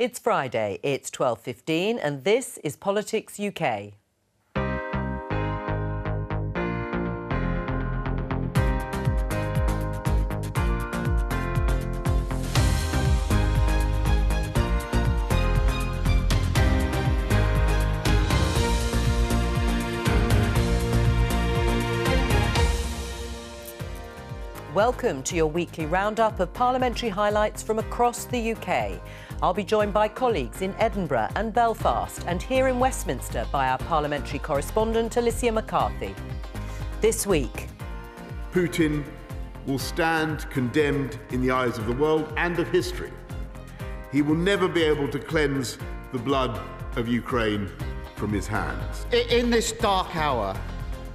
It's Friday, it's 12:15 and this is Politics UK. Welcome to your weekly roundup of parliamentary highlights from across the UK. I'll be joined by colleagues in Edinburgh and Belfast and here in Westminster by our parliamentary correspondent Alicia McCarthy. This week, Putin will stand condemned in the eyes of the world and of history. He will never be able to cleanse the blood of Ukraine from his hands. In this dark hour,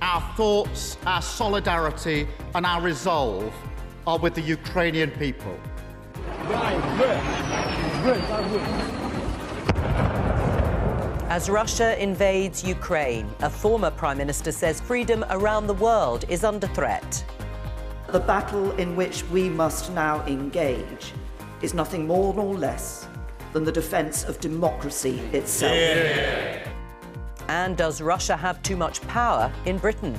our thoughts, our solidarity and our resolve are with the Ukrainian people. As Russia invades Ukraine, a former Prime Minister says freedom around the world is under threat. The battle in which we must now engage is nothing more nor less than the defence of democracy itself. Yeah. And does Russia have too much power in Britain?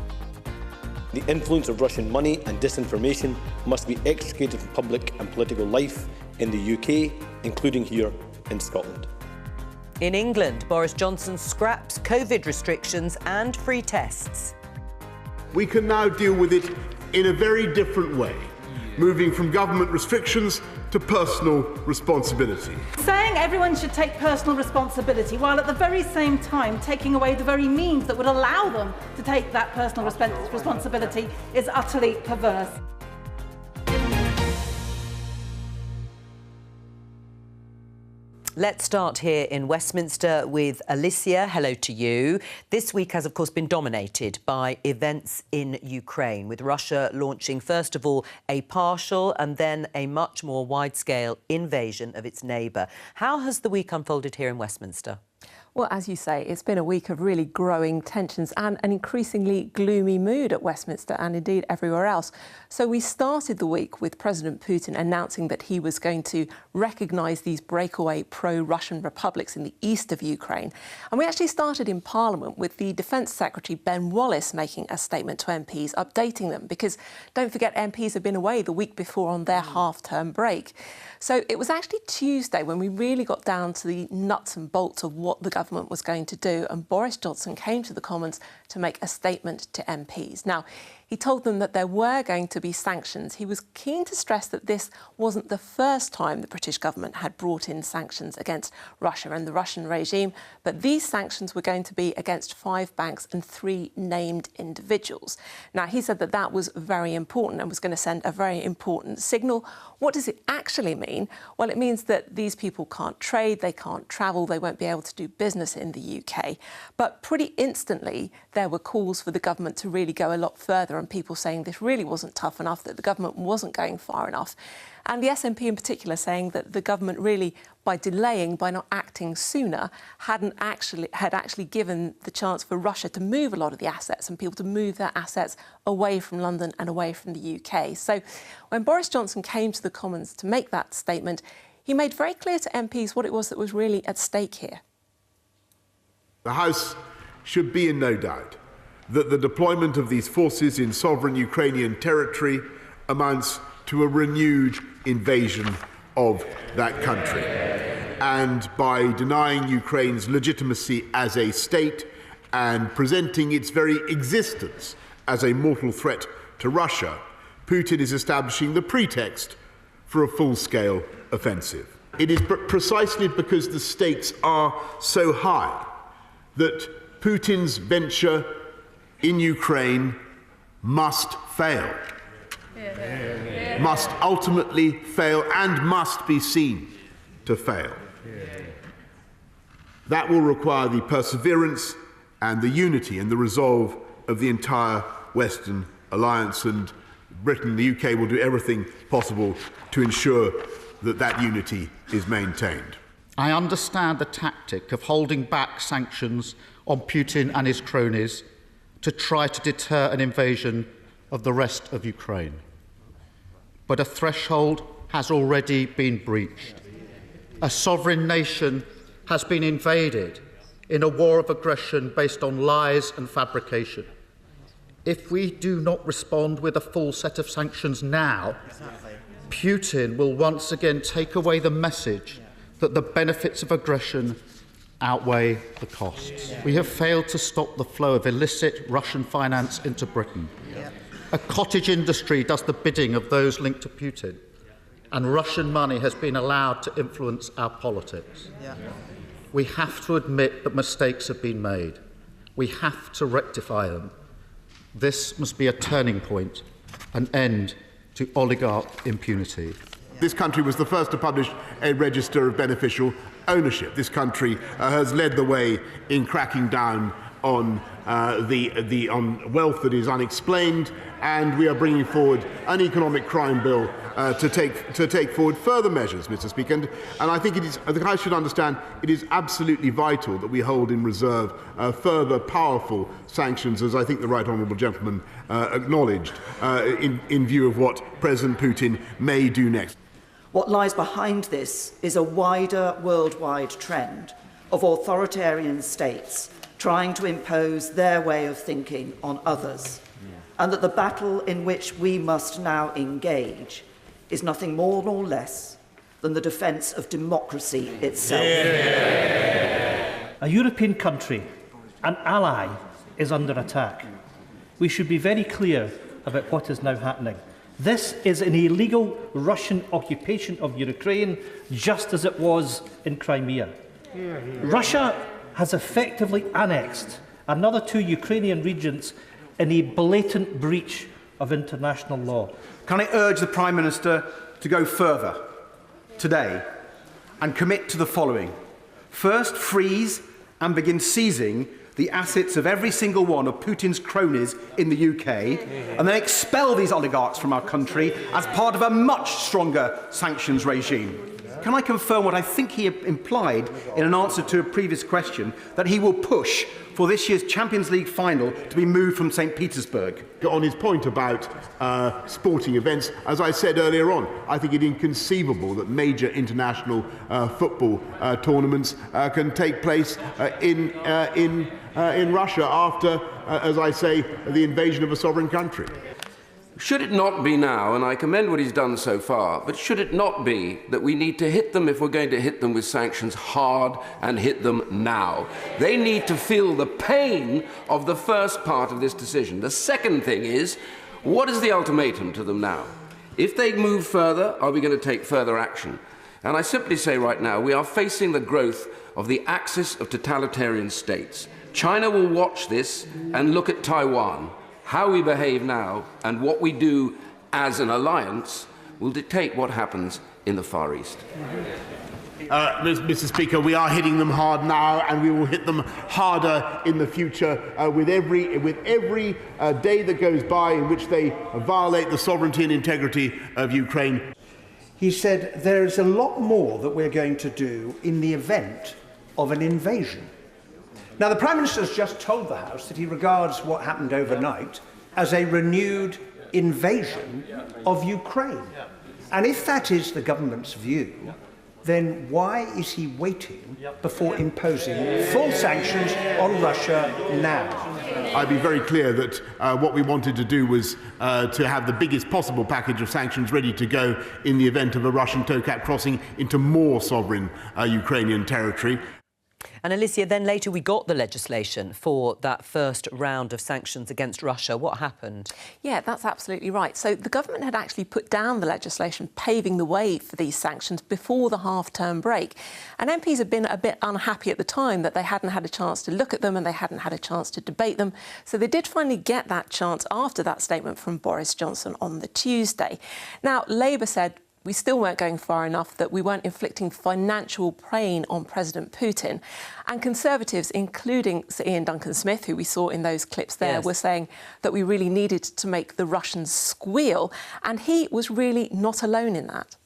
The influence of Russian money and disinformation must be extricated from public and political life in the UK, including here in Scotland. In England, Boris Johnson scraps COVID restrictions and free tests. We can now deal with it in a very different way, moving from government restrictions to personal responsibility. Saying everyone should take personal responsibility while at the very same time taking away the very means that would allow them to take that personal responsibility is utterly perverse. Let's start here in Westminster with Alicia. Hello to you. This week has, of course, been dominated by events in Ukraine, with Russia launching, first of all, a partial and then a much more wide-scale invasion of its neighbour. How has the week unfolded here in Westminster? Well, as you say, it's been a week of really growing tensions and an increasingly gloomy mood at Westminster and indeed everywhere else. So we started the week with President Putin announcing that he was going to recognise these breakaway pro-Russian republics in the east of Ukraine. And we actually started in Parliament with the Defence Secretary Ben Wallace making a statement to MPs, updating them, because don't forget MPs have been away the week before on their half-term break. So it was actually Tuesday when we really got down to the nuts and bolts of what the government was going to do, and Boris Johnson came to the Commons to make a statement to MPs. Now, he told them that there were going to be sanctions. He was keen to stress that this wasn't the first time the British government had brought in sanctions against Russia and the Russian regime, but these sanctions were going to be against 5 banks and 3 named individuals. Now, he said that that was very important and was going to send a very important signal. What does it actually mean? Well, it means that these people can't trade, they can't travel, they won't be able to do business in the UK. But pretty instantly, there were calls for the government to really go a lot further, and people saying this really wasn't tough enough, that the government wasn't going far enough. And the SNP in particular saying that the government really, by delaying, by not acting sooner, had actually given the chance for Russia to move a lot of the assets and people to move their assets away from London and away from the UK. So when Boris Johnson came to the Commons to make that statement, he made very clear to MPs what it was that was really at stake here. The House should be in no doubt that the deployment of these forces in sovereign Ukrainian territory amounts to a renewed invasion of that country. And by denying Ukraine's legitimacy as a state and presenting its very existence as a mortal threat to Russia, Putin is establishing the pretext for a full-scale offensive. It is precisely because the stakes are so high that Putin's venture in Ukraine must fail, must ultimately fail and must be seen to fail. That will require the perseverance and the unity and the resolve of the entire Western Alliance, and Britain, the UK, will do everything possible to ensure that that unity is maintained. I understand the tactic of holding back sanctions on Putin and his cronies to try to deter an invasion of the rest of Ukraine. But a threshold has already been breached. A sovereign nation has been invaded in a war of aggression based on lies and fabrication. If we do not respond with a full set of sanctions now, Putin will once again take away the message that the benefits of aggression outweigh the costs. We have failed to stop the flow of illicit Russian finance into Britain. A cottage industry does the bidding of those linked to Putin, and Russian money has been allowed to influence our politics. We have to admit that mistakes have been made. We have to rectify them. This must be a turning point, an end to oligarch impunity. This country was the first to publish a register of beneficial ownership. This country has led the way in cracking down on on wealth that is unexplained, and we are bringing forward an economic crime bill to take forward further measures, Mr. Speaker. And I think I should understand it is absolutely vital that we hold in reserve further powerful sanctions, as I think the right honourable gentleman acknowledged, in view of what President Putin may do next. What lies behind this is a wider worldwide trend of authoritarian states trying to impose their way of thinking on others, and that the battle in which we must now engage is nothing more nor less than the defence of democracy itself. A European country, an ally, is under attack. We should be very clear about what is now happening. This is an illegal Russian occupation of Ukraine, just as it was in Crimea. Russia has effectively annexed another 2 Ukrainian regions in a blatant breach of international law. Can I urge the Prime Minister to go further today and commit to the following? First, freeze and begin seizing the assets of every single one of Putin's cronies in the UK, and then expel these oligarchs from our country as part of a much stronger sanctions regime. Can I confirm what I think he implied in an answer to a previous question, that he will push for this year's Champions League final to be moved from St. Petersburg? On his point about sporting events, as I said earlier on, I think it inconceivable that major international football tournaments can take place in Russia after, as I say, the invasion of a sovereign country. Should it not be now, and I commend what he's done so far, but should it not be that we need to hit them, if we're going to hit them with sanctions, hard, and hit them now? They need to feel the pain of the first part of this decision. The second thing is, what is the ultimatum to them now? If they move further, are we going to take further action? And I simply say right now, we are facing the growth of the axis of totalitarian states. China will watch this and look at Taiwan. How we behave now and what we do as an alliance will dictate what happens in the Far East. Mr. Speaker, we are hitting them hard now, and we will hit them harder in the future with every day that goes by in which they violate the sovereignty and integrity of Ukraine. He said there is a lot more that we're going to do in the event of an invasion. Now, the Prime Minister has just told the House that he regards what happened overnight as a renewed invasion of Ukraine. And if that is the government's view, then why is he waiting before imposing full sanctions on Russia now? I'd be very clear that what we wanted to do was to have the biggest possible package of sanctions ready to go in the event of a Russian Tokat crossing into more sovereign Ukrainian territory. And Alicia, then later we got the legislation for that first round of sanctions against Russia. What happened? Yeah, that's absolutely right. So the government had actually put down the legislation paving the way for these sanctions before the half-term break. And MPs had been a bit unhappy at the time that they hadn't had a chance to look at them and they hadn't had a chance to debate them. So they did finally get that chance after that statement from Boris Johnson on the Tuesday. Now, Labour said we still weren't going far enough, that we weren't inflicting financial pain on President Putin. And Conservatives, including Sir Ian Duncan-Smith, who we saw in those clips there, were saying that we really needed to make the Russians squeal. And he was really not alone in that.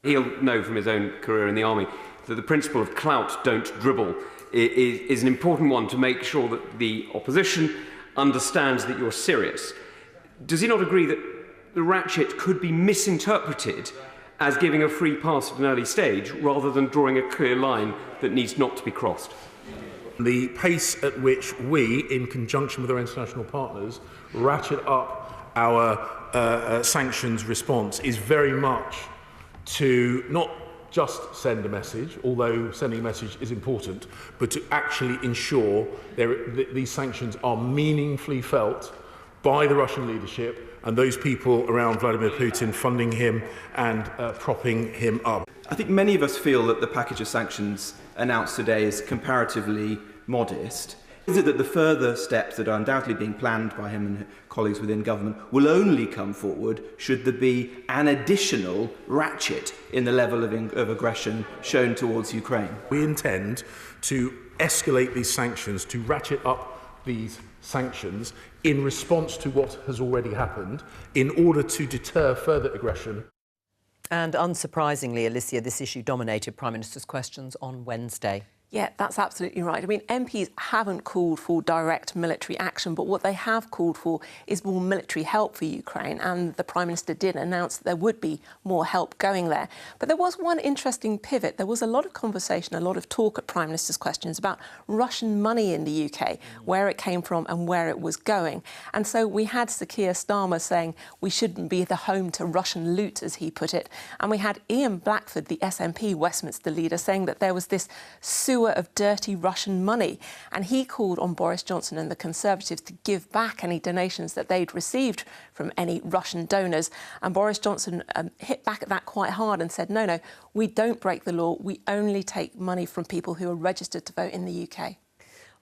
He'll know from his own career in the army that the principle of clout, don't dribble, is an important one to make sure that the opposition understands that you're serious. Does he not agree that the ratchet could be misinterpreted as giving a free pass at an early stage rather than drawing a clear line that needs not to be crossed. The pace at which we, in conjunction with our international partners, ratchet up our sanctions response is very much to not just send a message, although sending a message is important, but to actually ensure these sanctions are meaningfully felt by the Russian leadership and those people around Vladimir Putin funding him and propping him up. I think many of us feel that the package of sanctions announced today is comparatively modest. Is it that the further steps that are undoubtedly being planned by him and colleagues within government will only come forward should there be an additional ratchet in the level of aggression shown towards Ukraine? We intend to escalate these sanctions, to ratchet up these sanctions in response to what has already happened in order to deter further aggression. And unsurprisingly, Alicia, this issue dominated Prime Minister's questions on Wednesday. Yeah, that's absolutely right. I mean, MPs haven't called for direct military action, but what they have called for is more military help for Ukraine, and the Prime Minister did announce that there would be more help going there. But there was one interesting pivot. There was a lot of conversation, a lot of talk at Prime Minister's questions about Russian money in the UK, where it came from and where it was going. And so we had Sir Keir Starmer saying we shouldn't be the home to Russian loot, as he put it. And we had Ian Blackford, the SNP Westminster leader, saying that there was this sewer of dirty Russian money, and he called on Boris Johnson and the Conservatives to give back any donations that they'd received from any Russian donors. And Boris Johnson hit back at that quite hard and said, no, we don't break the law. We only take money from people who are registered to vote in the UK.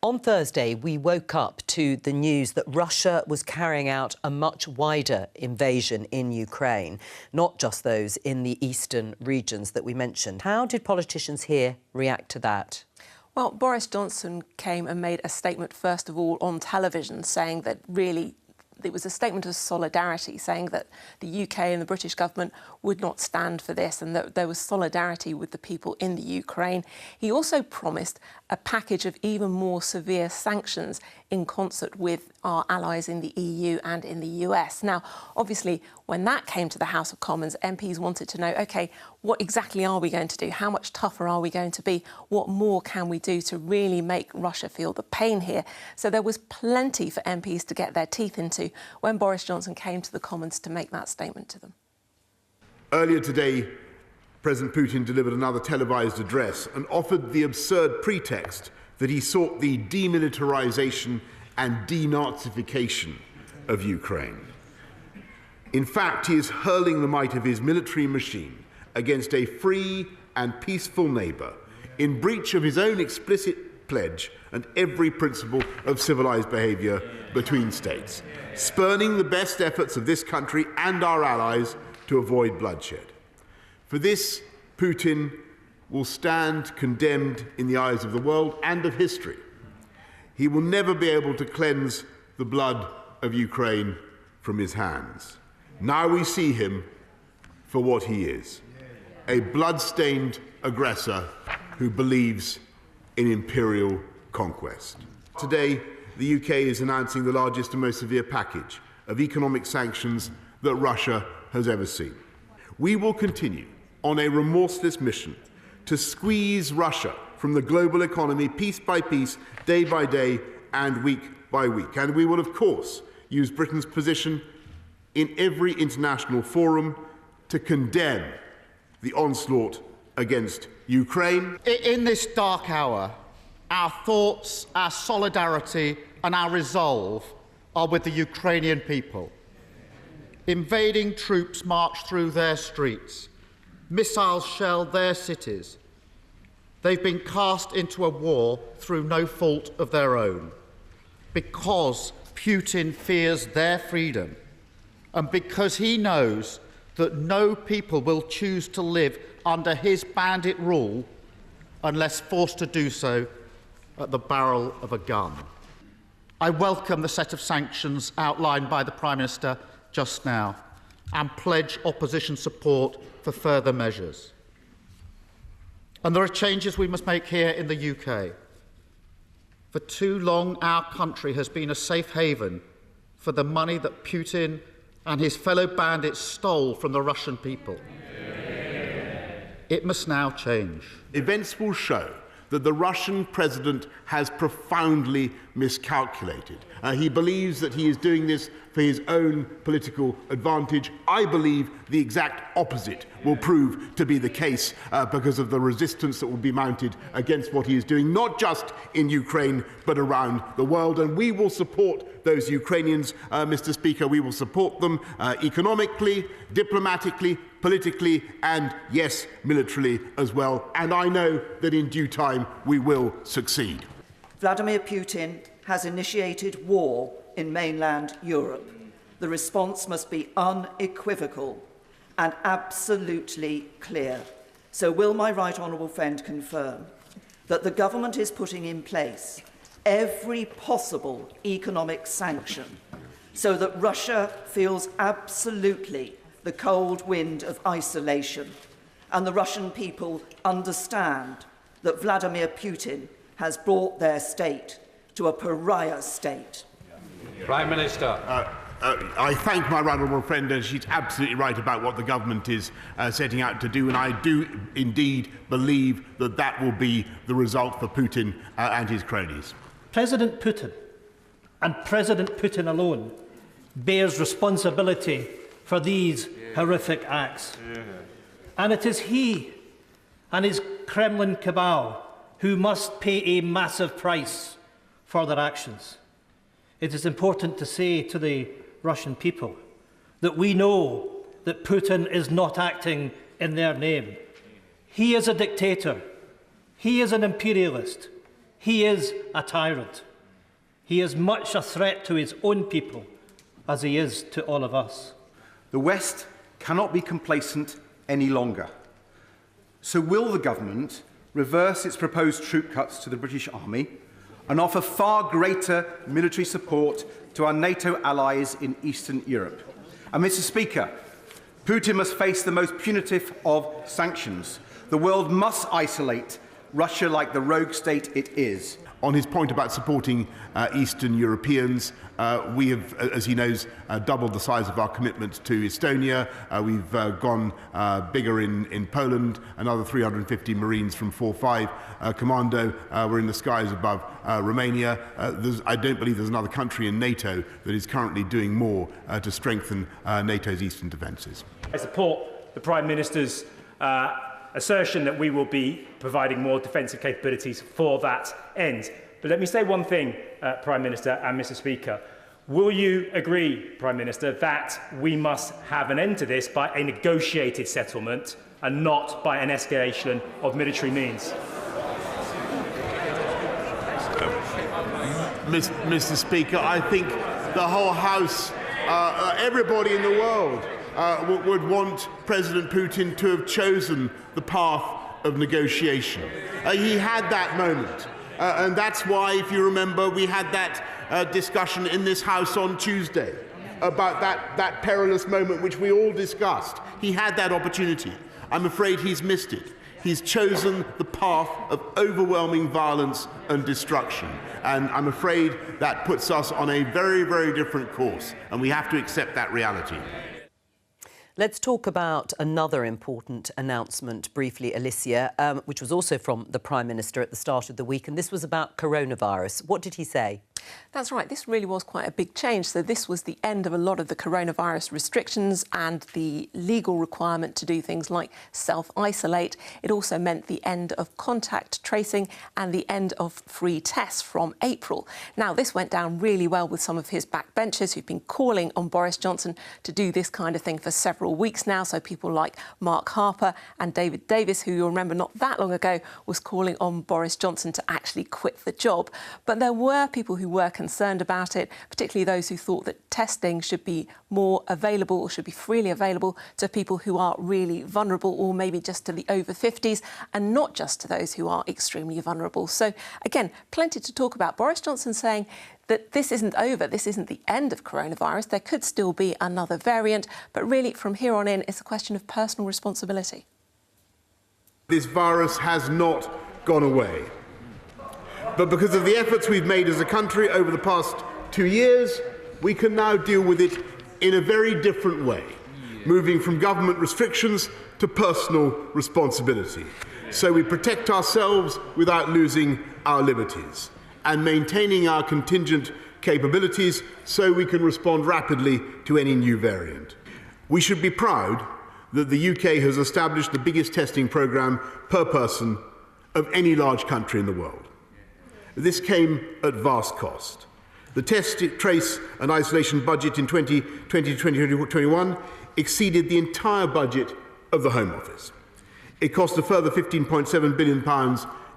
On Thursday, we woke up to the news that Russia was carrying out a much wider invasion in Ukraine, not just those in the eastern regions that we mentioned. How did politicians here react to that? Well, Boris Johnson came and made a statement, first of all, on television, saying that really it was a statement of solidarity, saying that the UK and the British government would not stand for this and that there was solidarity with the people in the Ukraine. He also promised a package of even more severe sanctions in concert with our allies in the EU and in the US. Now, obviously, when that came to the House of Commons, MPs wanted to know, OK, what exactly are we going to do? How much tougher are we going to be? What more can we do to really make Russia feel the pain here? So there was plenty for MPs to get their teeth into when Boris Johnson came to the Commons to make that statement to them. Earlier today, President Putin delivered another televised address and offered the absurd pretext that he sought the demilitarization and denazification of Ukraine. In fact, he is hurling the might of his military machine against a free and peaceful neighbour in breach of his own explicit pledge and every principle of civilized behaviour between states, spurning the best efforts of this country and our allies to avoid bloodshed. For this, Putin will stand condemned in the eyes of the world and of history. He will never be able to cleanse the blood of Ukraine from his hands. Now we see him for what he is, a blood-stained aggressor who believes in imperial conquest. Today, the UK is announcing the largest and most severe package of economic sanctions that Russia has ever seen. We will continue on a remorseless mission to squeeze Russia from the global economy piece by piece, day by day and week by week. And we will, of course, use Britain's position in every international forum to condemn the onslaught against Ukraine. In this dark hour, our thoughts, our solidarity and our resolve are with the Ukrainian people. Invading troops march through their streets. Missiles shell their cities. They've been cast into a war through no fault of their own, because Putin fears their freedom and because he knows that no people will choose to live under his bandit rule unless forced to do so at the barrel of a gun. I welcome the set of sanctions outlined by the Prime Minister just now and pledge opposition support for further measures. And there are changes we must make here in the UK. For too long, our country has been a safe haven for the money that Putin and his fellow bandits stole from the Russian people. It must now change. Events will show that the Russian president has profoundly miscalculated. He believes that he is doing this for his own political advantage. I believe the exact opposite will prove to be the case because of the resistance that will be mounted against what he is doing, not just in Ukraine, but around the world. And we will support those Ukrainians, Mr. Speaker. We will support them economically, diplomatically, politically, and, yes, militarily as well. And I know that in due time we will succeed. Vladimir Putin has initiated war in mainland Europe. The response must be unequivocal and absolutely clear. So will my right honourable friend confirm that the government is putting in place every possible economic sanction so that Russia feels absolutely the cold wind of isolation and the Russian people understand that Vladimir Putin has brought their state to a pariah state? Prime Minister. I thank my right honourable friend, and she's absolutely right about what the government is setting out to do, and I do indeed believe that that will be the result for Putin and his cronies. President Putin, and President Putin alone, bears responsibility for these horrific acts. And it is he and his Kremlin cabal who must pay a massive price for their actions. It is important to say to the Russian people that we know that Putin is not acting in their name. He is a dictator. He is an imperialist. He is a tyrant. He is much a threat to his own people as he is to all of us. The West cannot be complacent any longer. So will the government reverse its proposed troop cuts to the British Army and offer far greater military support to our NATO allies in Eastern Europe? And Mr. Speaker, Putin must face the most punitive of sanctions. The world must isolate Russia like the rogue state it is. On his point about supporting Eastern Europeans, we have, as he knows, doubled the size of our commitment to Estonia. We've gone bigger in Poland, another 350 Marines from 4-5 Commando. We're in the skies above Romania. I don't believe there's another country in NATO that is currently doing more to strengthen NATO's eastern defences. I support the Prime Minister's assertion that we will be providing more defensive capabilities for that end. But let me say one thing, Prime Minister and Mr. Speaker. Will you agree, Prime Minister, that we must have an end to this by a negotiated settlement and not by an escalation of military means? Mr. Speaker, I think the whole House, everybody in the world, would want President Putin to have chosen the path of negotiation. He had that moment, and that's why, if you remember, we had that discussion in this House on Tuesday about that perilous moment which we all discussed. He had that opportunity. I'm afraid he's missed it. He's chosen the path of overwhelming violence and destruction. And I'm afraid that puts us on a very, very different course, and we have to accept that reality. Let's talk about another important announcement briefly, Alicia, which was also from the Prime Minister at the start of the week, and this was about coronavirus. What did he say? That's right. This really was quite a big change. So this was the end of a lot of the coronavirus restrictions and the legal requirement to do things like self-isolate. It also meant the end of contact tracing and the end of free tests from April. Now, this went down really well with some of his backbenchers who've been calling on Boris Johnson to do this kind of thing for several weeks now. So people like Mark Harper and David Davis, who you'll remember not that long ago was calling on Boris Johnson to actually quit the job. But there were people who were concerned about it, particularly those who thought that testing should be more available or should be freely available to people who are really vulnerable, or maybe just to the over 50s and not just to those who are extremely vulnerable. So again, plenty to talk about. Boris Johnson saying that this isn't over, this isn't the end of coronavirus. There could still be another variant, but really from here on in, it's a question of personal responsibility. This virus has not gone away. But because of the efforts we've made as a country over the past 2 years, we can now deal with it in a very different way, moving from government restrictions to personal responsibility, so we protect ourselves without losing our liberties, and maintaining our contingent capabilities so we can respond rapidly to any new variant. We should be proud that the UK has established the biggest testing programme per person of any large country in the world. This came at vast cost. The test, trace and isolation budget in 2020-2021 exceeded the entire budget of the Home Office. It cost a further £15.7 billion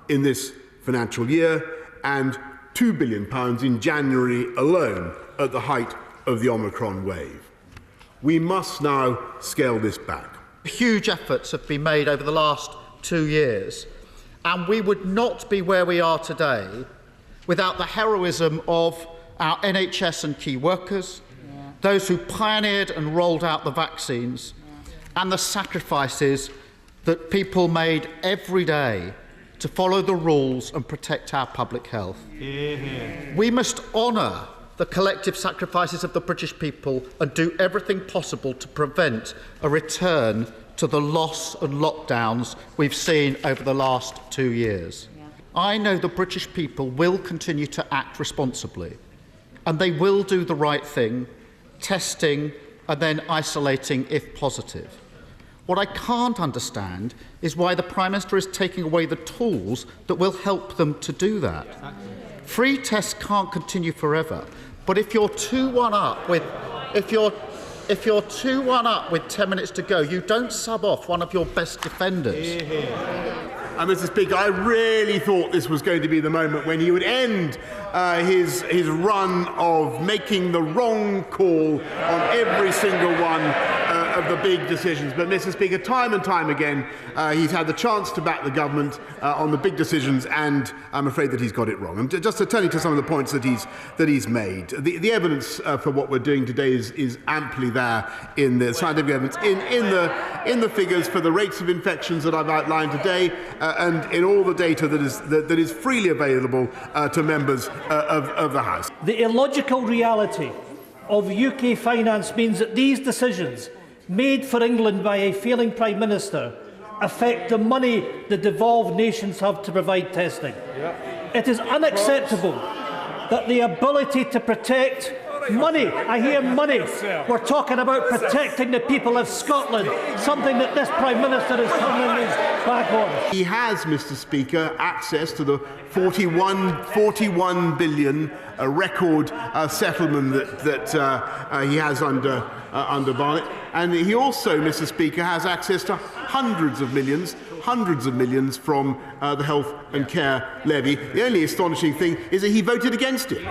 in this financial year and £2 billion in January alone at the height of the Omicron wave. We must now scale this back. Huge efforts have been made over the last 2 years, and we would not be where we are today without the heroism of our NHS and key workers, those who pioneered and rolled out the vaccines, and the sacrifices that people made every day to follow the rules and protect our public health. We must honour the collective sacrifices of the British people and do everything possible to prevent a return to the loss and lockdowns we've seen over the last 2 years. I know the British people will continue to act responsibly, and they will do the right thing, testing and then isolating if positive. What I can't understand is why the Prime Minister is taking away the tools that will help them to do that. Free tests can't continue forever, but if you're 2-1 up with 10 minutes to go, you don't sub off one of your best defenders. Mr. Speaker, I really thought this was going to be the moment when he would end his run of making the wrong call on every single one of the big decisions. But, Mr. Speaker, time and time again, he's had the chance to back the government on the big decisions, and I'm afraid that he's got it wrong. And just to turn to some of the points that he's made, the evidence for what we're doing today is amply there in the scientific evidence, in the figures for the rates of infections that I've outlined today, and in all the data that is freely available to members of the House. The illogical reality of UK finance means that these decisions, made for England by a failing Prime Minister, affect the money the devolved nations have to provide testing. It is unacceptable that the ability to protect money, I hear money, we're talking about protecting the people of Scotland, something that this Prime Minister is turning his back on. He has, Mr. Speaker, access to the 41 billion record settlement that he has under Barnett. And he also, Mr. Speaker, has access to hundreds of millions from the Health and Care Levy. The only astonishing thing is that he voted against it.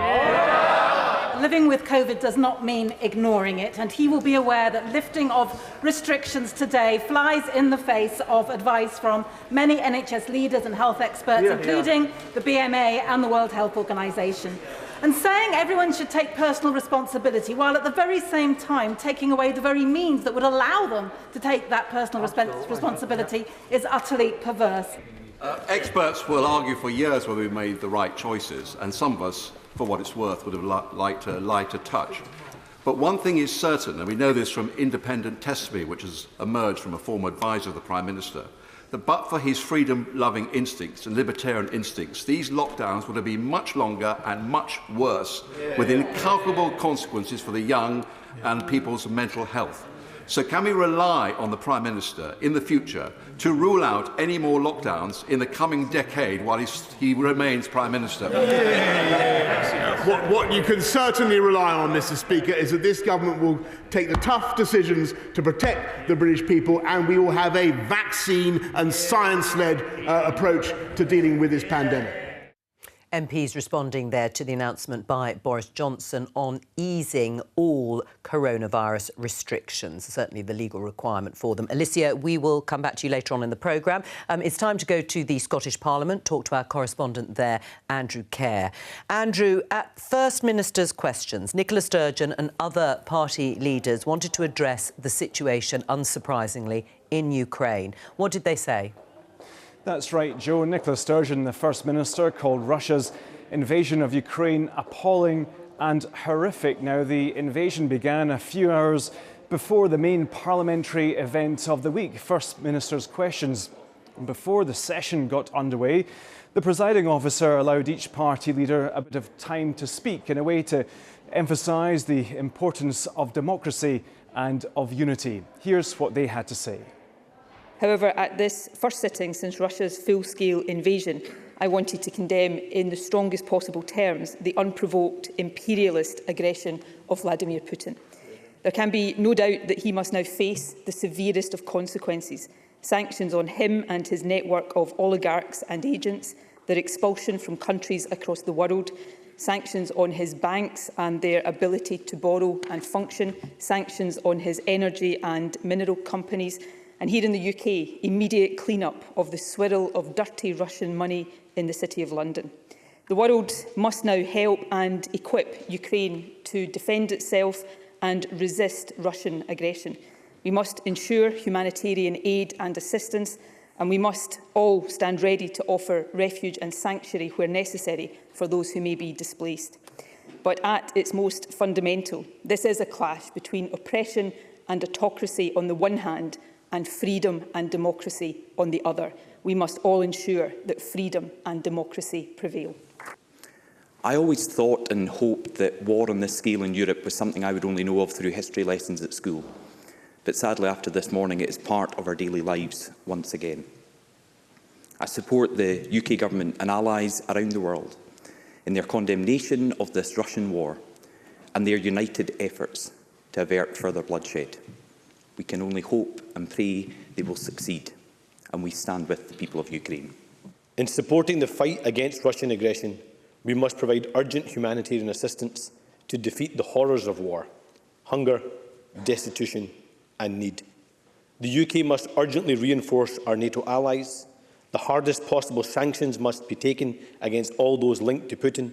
Living with COVID does not mean ignoring it, and he will be aware that lifting of restrictions today flies in the face of advice from many NHS leaders and health experts, including the BMA and the World Health Organization. And saying everyone should take personal responsibility, while at the very same time taking away the very means that would allow them to take that personal responsibility, is utterly perverse. Experts will argue for years whether we made the right choices, and some of us, for what it's worth, would have liked a lighter touch. But one thing is certain, and we know this from independent testimony which has emerged from a former advisor of the Prime Minister, that but for his freedom-loving instincts and libertarian instincts, these lockdowns would have been much longer and much worse, with incalculable consequences for the young and people's mental health. So can we rely on the Prime Minister in the future to rule out any more lockdowns in the coming decade while he remains Prime Minister? What you can certainly rely on, Mr. Speaker, is that this government will take the tough decisions to protect the British people, and we will have a vaccine and science-led approach to dealing with this pandemic. MPs responding there to the announcement by Boris Johnson on easing all coronavirus restrictions, certainly the legal requirement for them. Alicia, we will come back to you later on in the programme. It's time to go to the Scottish Parliament, talk to our correspondent there, Andrew Kerr. Andrew, at First Minister's questions, Nicola Sturgeon and other party leaders wanted to address the situation, unsurprisingly, in Ukraine. What did they say? That's right, Joe. Nicola Sturgeon, the First Minister, called Russia's invasion of Ukraine appalling and horrific. Now, the invasion began a few hours before the main parliamentary event of the week, First Minister's questions. Before the session got underway, the presiding officer allowed each party leader a bit of time to speak in a way to emphasise the importance of democracy and of unity. Here's what they had to say. However, at this first sitting since Russia's full-scale invasion, I wanted to condemn in the strongest possible terms the unprovoked imperialist aggression of Vladimir Putin. There can be no doubt that he must now face the severest of consequences: sanctions on him and his network of oligarchs and agents, their expulsion from countries across the world, sanctions on his banks and their ability to borrow and function, sanctions on his energy and mineral companies, and here in the UK, immediate clean-up of the swirl of dirty Russian money in the City of London. The world must now help and equip Ukraine to defend itself and resist Russian aggression. We must ensure humanitarian aid and assistance, and we must all stand ready to offer refuge and sanctuary where necessary for those who may be displaced. But at its most fundamental, this is a clash between oppression and autocracy on the one hand and freedom and democracy on the other. We must all ensure that freedom and democracy prevail. I always thought and hoped that war on this scale in Europe was something I would only know of through history lessons at school. But sadly, after this morning, it is part of our daily lives once again. I support the UK Government and allies around the world in their condemnation of this Russian war and their united efforts to avert further bloodshed. We can only hope and pray they will succeed, and we stand with the people of Ukraine. In supporting the fight against Russian aggression, we must provide urgent humanitarian assistance to defeat the horrors of war, hunger, destitution and need. The UK must urgently reinforce our NATO allies. The hardest possible sanctions must be taken against all those linked to Putin,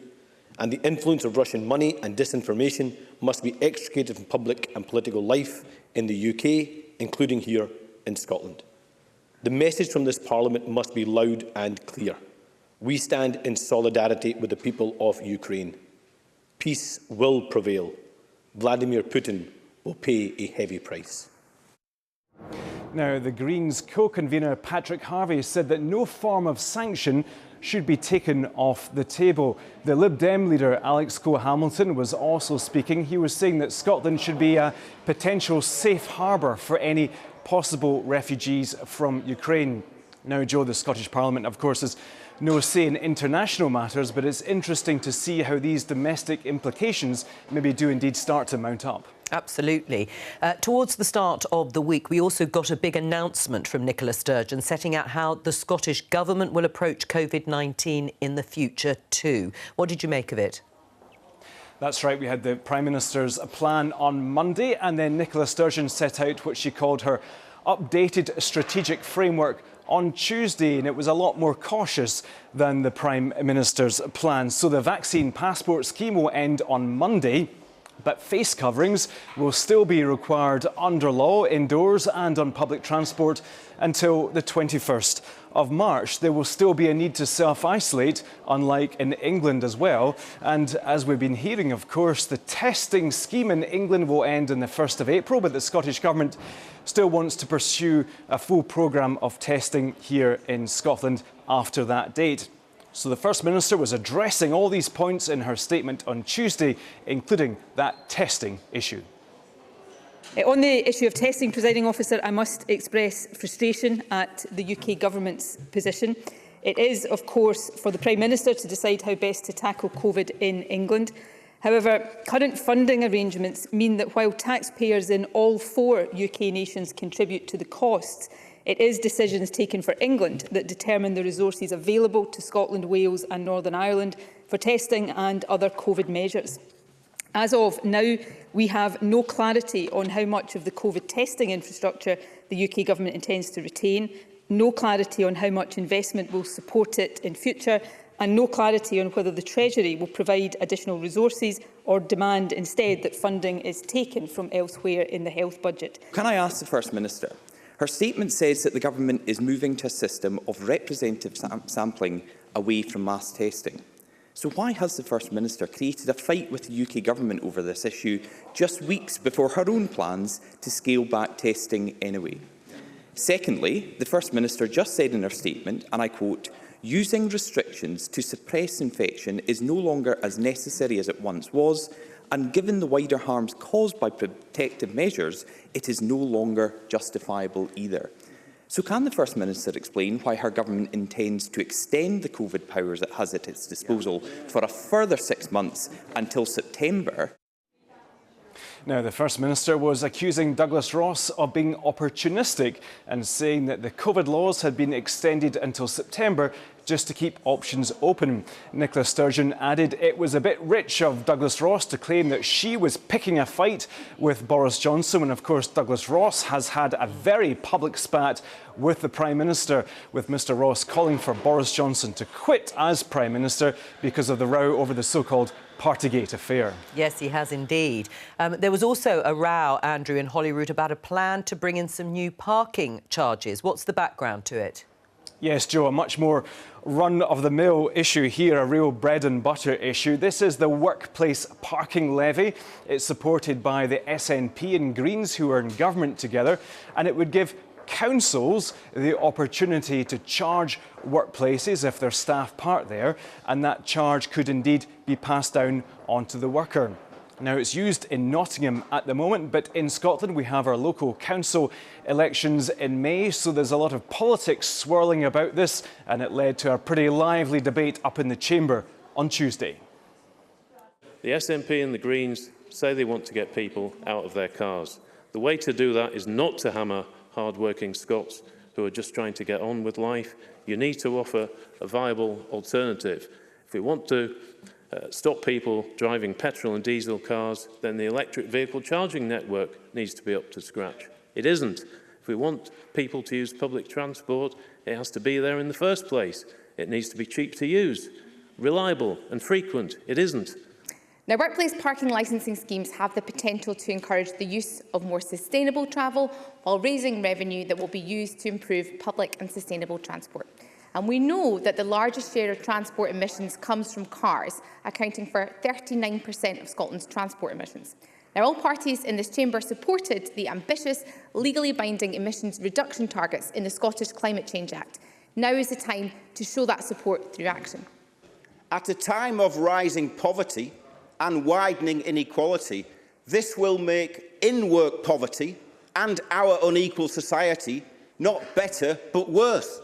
and the influence of Russian money and disinformation must be extricated from public and political life in the UK, including here in Scotland. The message from this Parliament must be loud and clear. We stand in solidarity with the people of Ukraine. Peace will prevail. Vladimir Putin will pay a heavy price. Now, the Greens co-convener Patrick Harvie said that no form of sanction should be taken off the table. The Lib Dem leader Alex Cole-Hamilton was also speaking. He was saying that Scotland should be a potential safe harbour for any possible refugees from Ukraine. Now, Joe, the Scottish Parliament, of course, has no say in international matters, but it's interesting to see how these domestic implications maybe do indeed start to mount up. Absolutely. Towards the start of the week, we also got a big announcement from Nicola Sturgeon setting out how the Scottish Government will approach COVID-19 in the future too. What did you make of it? That's right. We had the Prime Minister's plan on Monday, and then Nicola Sturgeon set out what she called her updated strategic framework on Tuesday, and it was a lot more cautious than the Prime Minister's plan. So the vaccine passport scheme will end on Monday, but face coverings will still be required under law, indoors and on public transport until the 21st of March. There will still be a need to self-isolate, unlike in England as well. And as we've been hearing, of course, the testing scheme in England will end on the 1st of April, but the Scottish Government still wants to pursue a full programme of testing here in Scotland after that date. So the First Minister was addressing all these points in her statement on Tuesday, including that testing issue. On the issue of testing, Presiding Officer, I must express frustration at the UK Government's position. It is, of course, for the Prime Minister to decide how best to tackle COVID in England. However, current funding arrangements mean that while taxpayers in all 4 UK nations contribute to the costs, it is decisions taken for England that determine the resources available to Scotland, Wales and Northern Ireland for testing and other COVID measures. As of now, we have no clarity on how much of the COVID testing infrastructure the UK Government intends to retain, no clarity on how much investment will support it in future, and no clarity on whether the Treasury will provide additional resources or demand instead that funding is taken from elsewhere in the health budget. Can I ask the First Minister? Her statement says that the Government is moving to a system of representative sampling away from mass testing. So why has the First Minister created a fight with the UK Government over this issue just weeks before her own plans to scale back testing anyway? Secondly, the First Minister just said in her statement, and I quote, "Using restrictions to suppress infection is no longer as necessary as it once was, and given the wider harms caused by protective measures, it is no longer justifiable either." So can the First Minister explain why her government intends to extend the COVID powers it has at its disposal for a further 6 months until September? Now, the First Minister was accusing Douglas Ross of being opportunistic and saying that the COVID laws had been extended until September just to keep options open. Nicola Sturgeon added it was a bit rich of Douglas Ross to claim that she was picking a fight with Boris Johnson, when of course Douglas Ross has had a very public spat with the Prime Minister, with Mr Ross calling for Boris Johnson to quit as Prime Minister because of the row over the so-called Partygate affair. Yes, he has indeed. There was also a row, Andrew, in Holyrood about a plan to bring in some new parking charges. What's the background to it? Yes, Joe, a much more run-of-the-mill issue here, a real bread-and-butter issue. This is the workplace parking levy. It's supported by the SNP and Greens, who are in government together, and it would give councils the opportunity to charge workplaces if their staff park there, and that charge could indeed be passed down onto the worker. Now, it's used in Nottingham at the moment, but in Scotland we have our local council elections in May, so there's a lot of politics swirling about this, and it led to a pretty lively debate up in the chamber on Tuesday. The SNP and the Greens say they want to get people out of their cars. The way to do that is not to hammer hard-working Scots who are just trying to get on with life. You need to offer a viable alternative. If we want to stop people driving petrol and diesel cars, then the electric vehicle charging network needs to be up to scratch. It isn't. If we want people to use public transport, it has to be there in the first place. It needs to be cheap to use, reliable and frequent. It isn't. Now, workplace parking licensing schemes have the potential to encourage the use of more sustainable travel while raising revenue that will be used to improve public and sustainable transport. And we know that the largest share of transport emissions comes from cars, accounting for 39% of Scotland's transport emissions. Now, all parties in this chamber supported the ambitious, legally binding emissions reduction targets in the Scottish Climate Change Act. Now is the time to show that support through action. At a time of rising poverty and widening inequality, this will make in-work poverty and our unequal society not better but worse.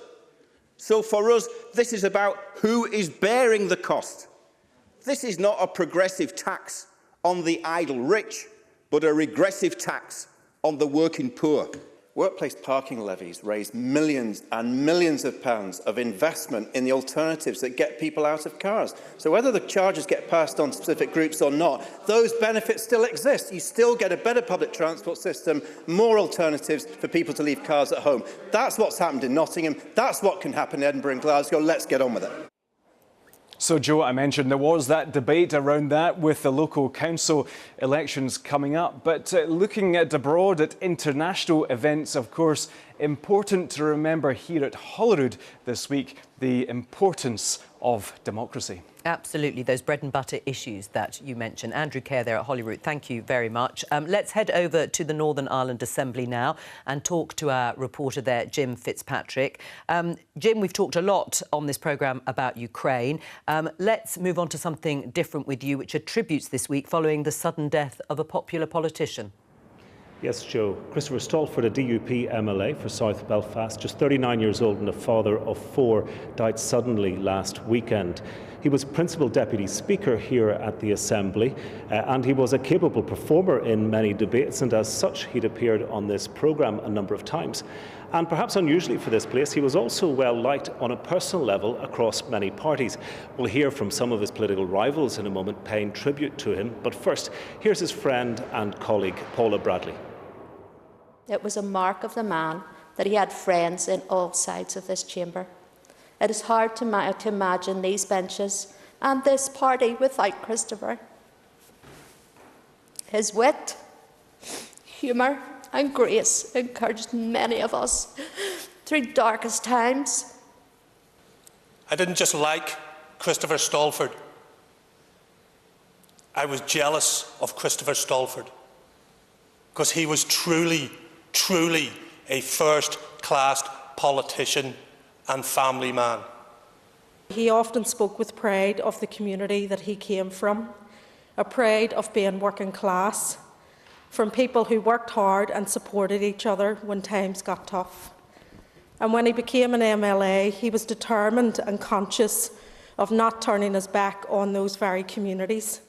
So for us, this is about who is bearing the cost. This is not a progressive tax on the idle rich, but a regressive tax on the working poor. Workplace parking levies raise millions and millions of pounds of investment in the alternatives that get people out of cars. So whether the charges get passed on to specific groups or not, those benefits still exist. You still get a better public transport system, more alternatives for people to leave cars at home. That's what's happened in Nottingham. That's what can happen in Edinburgh and Glasgow. Let's get on with it. So, Joe, I mentioned there was that debate around that with the local council elections coming up. But looking at abroad at international events, of course, important to remember here at Holyrood this week the importance of democracy. Absolutely, those bread and butter issues that you mentioned. Andrew Kerr there at Holyrood, thank you very much. Let's head over to the Northern Ireland Assembly now and talk to our reporter there, Jim Fitzpatrick. Jim, we've talked a lot on this programme about Ukraine. Let's move on to something different with you, which attributes this week following the sudden death of a popular politician. Yes, Joe. Christopher Stalford, a DUP MLA for South Belfast, just 39 years old and a father of 4, died suddenly last weekend. He was Principal Deputy Speaker here at the Assembly, and he was a capable performer in many debates, and as such he'd appeared on this programme a number of times. And perhaps unusually for this place, he was also well liked on a personal level across many parties. We'll hear from some of his political rivals in a moment paying tribute to him, but first, here's his friend and colleague Paula Bradley. It was a mark of the man that he had friends in all sides of this chamber. It is hard to imagine these benches and this party without Christopher. His wit, humour and grace encouraged many of us through darkest times. I didn't just like Christopher Stalford, I was jealous of Christopher Stalford, because he was truly, truly a first-class politician and family man. He often spoke with pride of the community that he came from, a pride of being working class, from people who worked hard and supported each other when times got tough. And when he became an MLA, he was determined and conscious of not turning his back on those very communities.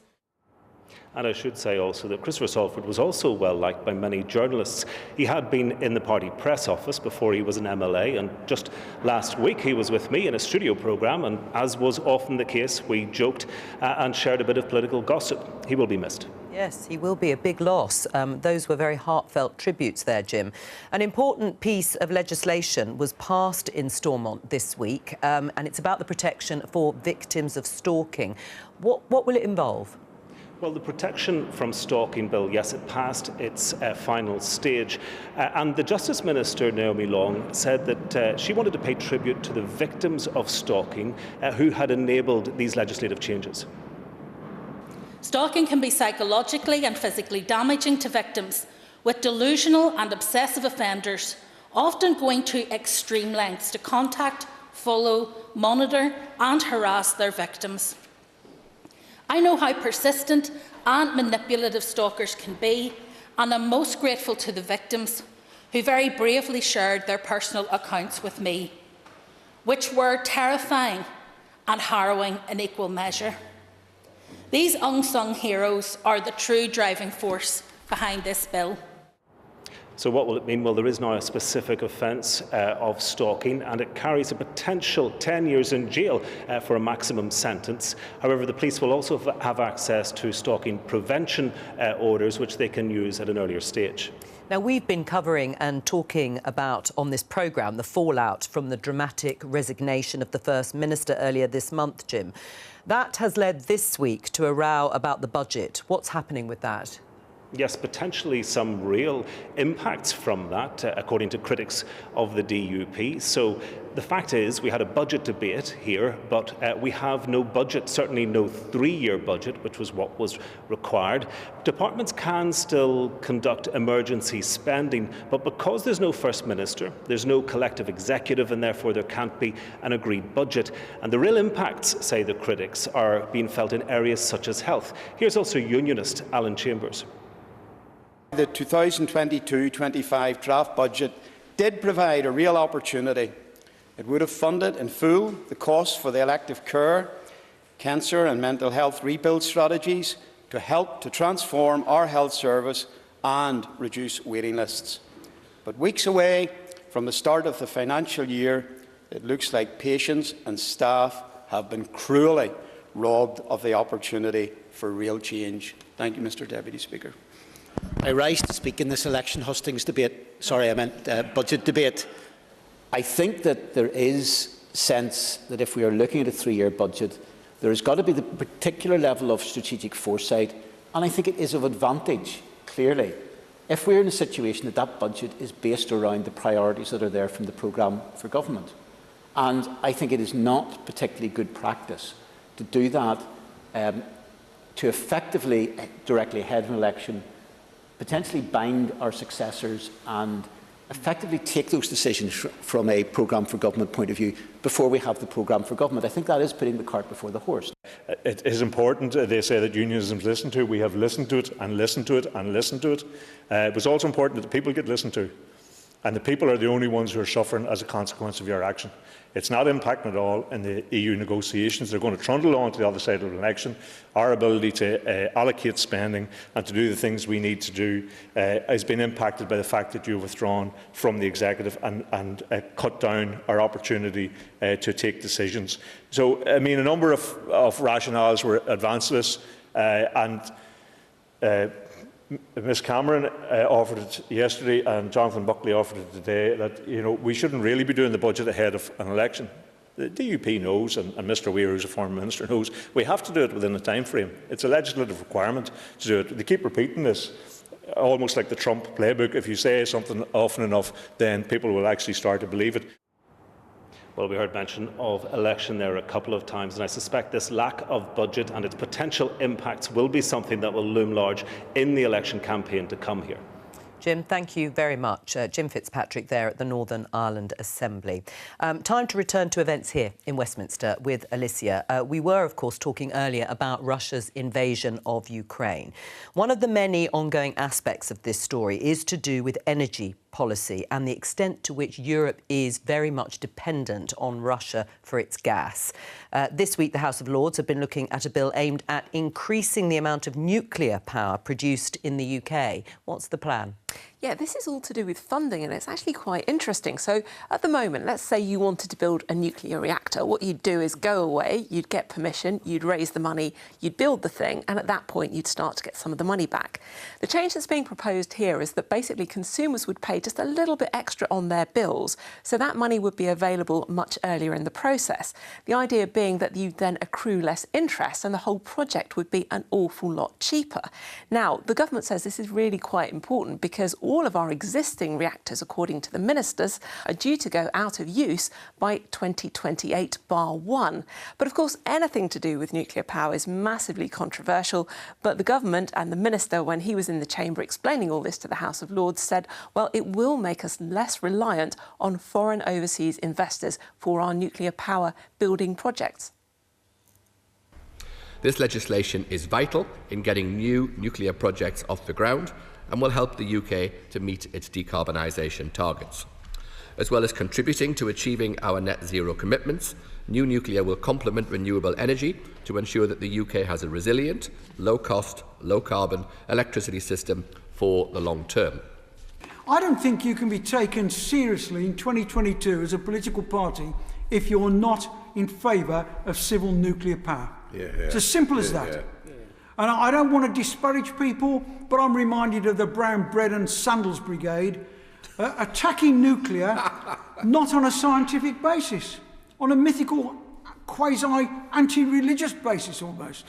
And I should say also that Christopher Stalford was also well liked by many journalists. He had been in the party press office before he was an MLA, and just last week he was with me in a studio programme, and as was often the case, we joked and shared a bit of political gossip. He will be missed. Yes, he will be a big loss. Those were very heartfelt tributes there, Jim. An important piece of legislation was passed in Stormont this week, and it's about the protection for victims of stalking. What will it involve? Well, the Protection from Stalking Bill, yes, it passed its final stage. And the Justice Minister, Naomi Long, said that she wanted to pay tribute to the victims of stalking who had enabled these legislative changes. Stalking can be psychologically and physically damaging to victims, with delusional and obsessive offenders often going to extreme lengths to contact, follow, monitor and harass their victims. I know how persistent and manipulative stalkers can be, and I'm most grateful to the victims who very bravely shared their personal accounts with me, which were terrifying and harrowing in equal measure. These unsung heroes are the true driving force behind this bill. So what will it mean? Well, there is now a specific offence of stalking, and it carries a potential 10 years in jail for a maximum sentence. However, the police will also have access to stalking prevention orders, which they can use at an earlier stage. Now, we've been covering and talking about on this programme the fallout from the dramatic resignation of the First Minister earlier this month, Jim. That has led this week to a row about the budget. What's happening with that? Yes, potentially some real impacts from that, according to critics of the DUP. So the fact is, we had a budget debate here, but we have no budget, certainly no three-year budget, which was what was required. Departments can still conduct emergency spending, but because there's no First Minister, there's no collective executive, and therefore there can't be an agreed budget. And the real impacts, say the critics, are being felt in areas such as health. Here's also unionist Alan Chambers. The 2022-25 draft budget did provide a real opportunity. It would have funded in full the costs for the elective care, cancer and mental health rebuild strategies to help to transform our health service and reduce waiting lists. But weeks away from the start of the financial year, it looks like patients and staff have been cruelly robbed of the opportunity for real change. Thank you, Mr. Deputy Speaker. I rise to speak in this election hustings debate. Sorry, I meant budget debate. I think that there is sense that if we are looking at a three-year budget, there has got to be the particular level of strategic foresight, and I think it is of advantage, clearly, if we're in a situation that that budget is based around the priorities that are there from the programme for government. And I think it is not particularly good practice to do that, to effectively, directly ahead of an election, potentially bind our successors and effectively take those decisions from a programme for government point of view before we have the programme for government. I think that is putting the cart before the horse. It is important, they say, that unionism is listened to. We have listened to it and listened to it and listened to it. It was also important that the people get listened to. And the people are the only ones who are suffering as a consequence of your action. It's not impacting at all in the EU negotiations. They're going to trundle on to the other side of the election. Our ability to allocate spending and to do the things we need to do has been impacted by the fact that you've withdrawn from the executive and cut down our opportunity to take decisions. So, I mean, a number of rationales were advanced to this, and Ms Cameron offered it yesterday, and Jonathan Buckley offered it today, that we shouldn't really be doing the budget ahead of an election. The DUP knows, and Mr Weir, who's a former minister, knows, we have to do it within a time frame. It's a legislative requirement to do it. They keep repeating this, almost like the Trump playbook. If you say something often enough, then people will actually start to believe it. Well, we heard mention of election there a couple of times, and I suspect this lack of budget and its potential impacts will be something that will loom large in the election campaign to come here. Jim, thank you very much. Jim Fitzpatrick there at the Northern Ireland Assembly. Time to return to events here in Westminster with Alicia. We were, of course, talking earlier about Russia's invasion of Ukraine. One of the many ongoing aspects of this story is to do with energy policy and the extent to which Europe is very much dependent on Russia for its gas. This week, the House of Lords have been looking at a bill aimed at increasing the amount of nuclear power produced in the UK. What's the plan? Yeah, this is all to do with funding, and it's actually quite interesting. So at the moment, let's say you wanted to build a nuclear reactor. What you'd do is go away, you'd get permission, you'd raise the money, you'd build the thing, and at that point, you'd start to get some of the money back. The change that's being proposed here is that basically consumers would pay just a little bit extra on their bills, so that money would be available much earlier in the process. The idea being that you then accrue less interest and the whole project would be an awful lot cheaper. Now, the government says this is really quite important because all of our existing reactors, according to the ministers, are due to go out of use by 2028, bar one. But of course, anything to do with nuclear power is massively controversial. But the government and the minister, when he was in the chamber explaining all this to the House of Lords, said, well, it will make us less reliant on foreign overseas investors for our nuclear power building projects. This legislation is vital in getting new nuclear projects off the ground and will help the UK to meet its decarbonisation targets. As well as contributing to achieving our net zero commitments, new nuclear will complement renewable energy to ensure that the UK has a resilient, low-cost, low-carbon electricity system for the long term. I don't think you can be taken seriously in 2022 as a political party if you're not in favour of civil nuclear power. It's as simple as that. And I don't want to disparage people, but I'm reminded of the Brown Bread and Sandals Brigade attacking nuclear not on a scientific basis, on a mythical, quasi-anti-religious basis almost.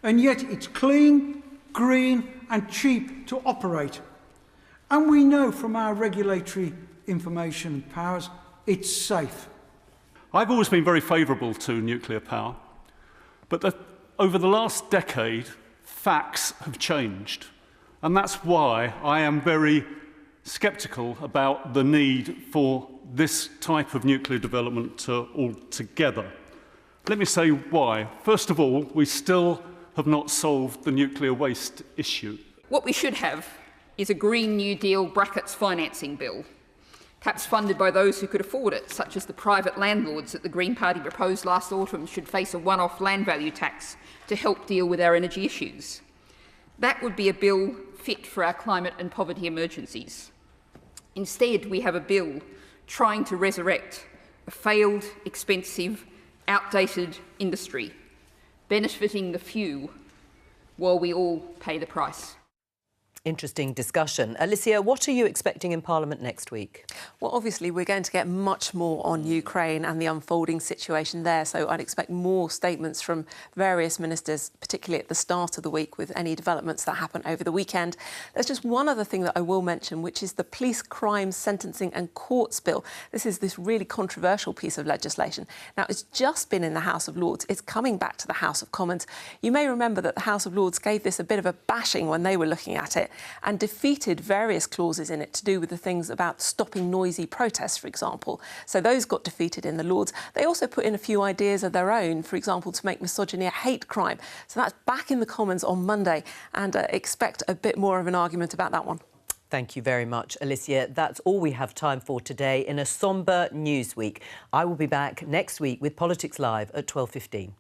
And yet it's clean, green and cheap to operate. And we know from our regulatory information and powers, it's safe. I've always been very favourable to nuclear power, but over the last decade, facts have changed. And that's why I am very sceptical about the need for this type of nuclear development altogether. Let me say why. First of all, we still have not solved the nuclear waste issue. What we should have is a Green New Deal brackets financing bill, perhaps funded by those who could afford it, such as the private landlords that the Green Party proposed last autumn should face a one-off land value tax to help deal with our energy issues. That would be a bill fit for our climate and poverty emergencies. Instead, we have a bill trying to resurrect a failed, expensive, outdated industry, benefiting the few while we all pay the price. Interesting discussion. Alicia, what are you expecting in Parliament next week? Well, obviously, we're going to get much more on Ukraine and the unfolding situation there, so I'd expect more statements from various ministers, particularly at the start of the week, with any developments that happen over the weekend. There's just one other thing that I will mention, which is the Police Crime Sentencing and Courts Bill. This is this really controversial piece of legislation. Now, it's just been in the House of Lords. It's coming back to the House of Commons. You may remember that the House of Lords gave this a bit of a bashing when they were looking at it, and defeated various clauses in it to do with the things about stopping noisy protests, for example. So those got defeated in the Lords. They also put in a few ideas of their own, for example, to make misogyny a hate crime. So that's back in the Commons on Monday, and expect a bit more of an argument about that one. Thank you very much, Alicia. That's all we have time for today in a sombre news week. I will be back next week with Politics Live at 12:15.